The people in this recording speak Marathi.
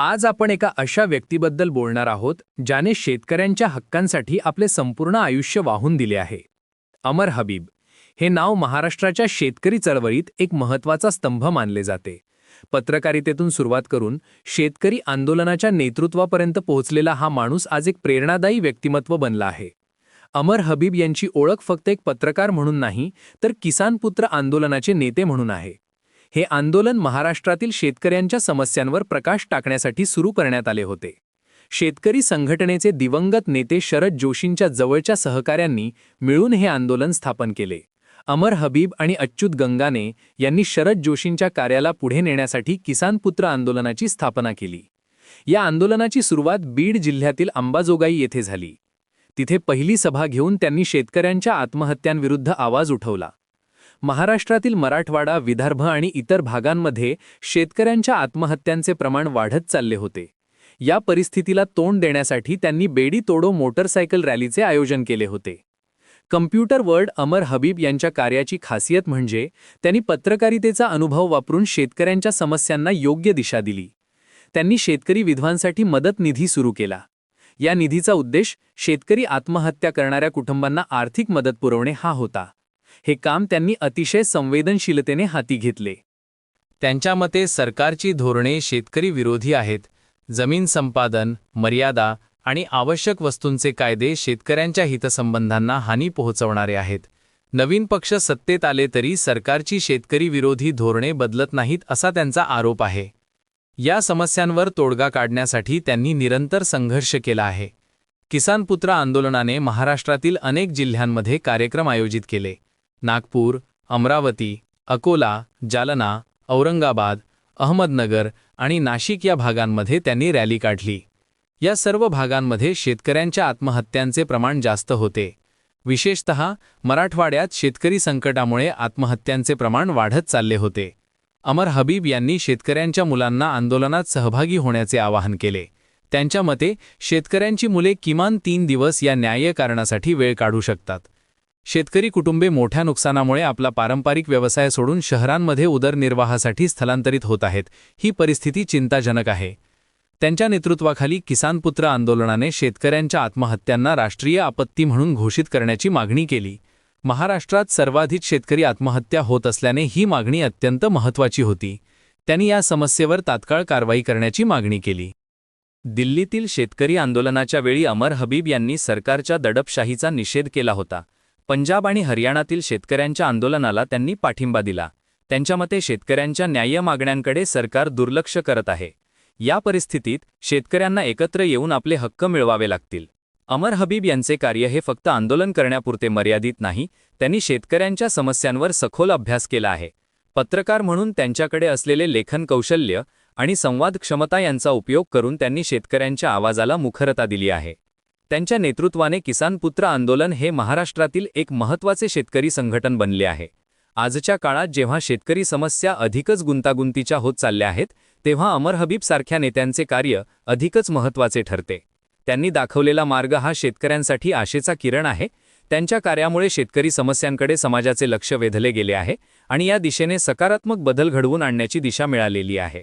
आज आपण एका अशा व्यक्तीबद्दल बोलणार आहोत ज्याने शेतकऱ्यांच्या हक्कांसाठी आपले संपूर्ण आयुष्य वाहून दिले आहे. अमर हबीब हे नाव महाराष्ट्राच्या शेतकरी चळवळीत एक महत्त्वाचा स्तंभ मानले जाते. पत्रकारितेतून सुरुवात करून शेतकरी आंदोलनाच्या नेतृत्वापर्यंत पोहोचलेला हा माणूस आज एक प्रेरणादायी व्यक्तिमत्व बनला आहे. अमर हबीब यांची ओळख फक्त एक पत्रकार म्हणून नाही, तर किसान पुत्र आंदोलनाचे नेते म्हणून आहे. हे आंदोलन महाराष्ट्रातील शेतकऱ्यांच्या समस्यांवर प्रकाश टाकण्यासाठी सुरू करण्यात आले होते. शेतकरी संघटनेचे दिवंगत नेते शरद जोशींच्या जवळच्या सहकाऱ्यांनी मिळून हे आंदोलन स्थापन केले. अमर हबीब आणि अच्युत गंगाने यांनी शरद जोशींच्या कार्याला पुढे नेण्यासाठी किसान पुत्र आंदोलनाची स्थापना केली. या आंदोलनाची सुरुवात बीड जिल्ह्यातील अंबाजोगाई येथे झाली. तिथे पहिली सभा घेऊन त्यांनी शेतकऱ्यांच्या आत्महत्यांविरुद्ध आवाज उठवला. महाराष्ट्रातील मराठवाडा, विदर्भ आणि इतर भागांमध्ये शेतकऱ्यांच्या आत्महत्यांचे प्रमाण वाढत चालले होते. या परिस्थितीला तोंड देण्यासाठी त्यांनी बेडी तोडो मोटरसायकल रॅलीचे आयोजन केले होते. कम्प्युटर वर्ल्ड अमर हबीब यांच्या कार्याची खासियत म्हणजे त्यांनी पत्रकारितेचा अनुभव वापरून शेतकऱ्यांच्या समस्यांना योग्य दिशा दिली. त्यांनी शेतकरी विधवांसाठी मदत निधी सुरू केला. या निधीचा उद्देश शेतकरी आत्महत्या करणाऱ्या कुटुंबांना आर्थिक मदत पुरवणे हा होता. हे काम त्यांनी अतिशय संवेदनशीलतेने हाती घेतले. त्यांच्या मते सरकारची धोरणे शेतकरी विरोधी आहेत. जमीन संपादन, मर्यादा आणि आवश्यक वस्तूंचे कायदे शेतकऱ्यांच्या हितसंबंधांना हानी पोहोचवणारे आहेत. नवीन पक्ष सत्तेत आले तरी सरकारची शेतकरी विरोधी धोरणे बदलत नाहीत असा त्यांचा आरोप आहे. या समस्यांवर तोडगा काढण्यासाठी त्यांनी निरंतर संघर्ष केला आहे. किसान पुत्र आंदोलनाने महाराष्ट्रातील अनेक जिल्ह्यांमध्ये कार्यक्रम आयोजित केले. नागपूर, अमरावती, अकोला, जालना, औरंगाबाद, अहमदनगर आणि नाशिक या भागांमध्ये त्यांनी रॅली काढली. या सर्व भागांमध्ये शेतकऱ्यांच्या आत्महत्यांचे प्रमाण जास्त होते. विशेषतः मराठवाड्यात शेतकरी संकटामुळे आत्महत्यांचे प्रमाण वाढत चालले होते. अमर हबीब यांनी शेतकऱ्यांच्या मुलांना आंदोलनात सहभागी होण्याचे आवाहन केले. त्यांच्या मते शेतकऱ्यांची मुले किमान 3 दिवस या न्याय्य कारणासाठी वेळ काढू शकतात. शेतकरी कुटुंबे मोठ्या नुकसानामुळे आपला पारंपरिक व्यवसाय सोडून शहरांमध्ये उदरनिर्वाहासाठी स्थलांतरित होत आहेत. ही परिस्थिती चिंताजनक आहे. त्यांच्या नेतृत्वाखाली किसान पुत्र आंदोलनाने शेतकऱ्यांच्या आत्महत्यांना राष्ट्रीय आपत्ती म्हणून घोषित करण्याची मागणी केली. महाराष्ट्रात सर्वाधिक शेतकरी आत्महत्या होत असल्याने ही मागणी अत्यंत महत्त्वाची होती. त्यांनी या समस्येवर तात्काळ कारवाई करण्याची मागणी केली. दिल्लीतील शेतकरी आंदोलनाच्या वेळी अमर हबीब यांनी सरकारच्या दडपशाहीचा निषेध केला होता. पंजाब आणि हरियाणातील शेतकऱ्यांच्या आंदोलनाला त्यांनी पाठिंबा दिला. त्यांच्या मते शेतकऱ्यांच्या न्याय्य मागण्यांकडे सरकार दुर्लक्ष करत आहे. या परिस्थितीत शेतकऱ्यांना एकत्र येऊन आपले हक्क मिळवावे लागतील. अमर हबीब यांचे कार्य हे फक्त आंदोलन करण्यापुरते मर्यादित नाही, त्यांनी शेतकऱ्यांच्या समस्यांवर सखोल अभ्यास केला आहे. पत्रकार म्हणून त्यांच्याकडे असलेले लेखन कौशल्य आणि संवाद क्षमता यांचा उपयोग करून त्यांनी शेतकऱ्यांच्या आवाजाला मुखरता दिली आहे. त्यांच्या नेतृत्वाने किसान पुत्र आंदोलन हे महाराष्ट्रातील एक महत्त्वाचे शेतकरी संघटन बनले आहे. आजच्या काळात जेव्हा शेतकरी समस्या अधिकच गुंतागुंतीच्या होत चालल्या आहेत, तेव्हा अमर हबीब सारख्या नेत्यांचे कार्य अधिकच महत्त्वाचे ठरते. त्यांनी दाखवलेला मार्ग हा शेतकऱ्यांसाठी आशेचा किरण आहे. त्यांच्या कार्यामुळे शेतकरी समस्यांकडे समाजाचे लक्ष वेधले गेले आहे आणि या दिशेने सकारात्मक बदल घडवून आणण्याची दिशा मिळालेली आहे.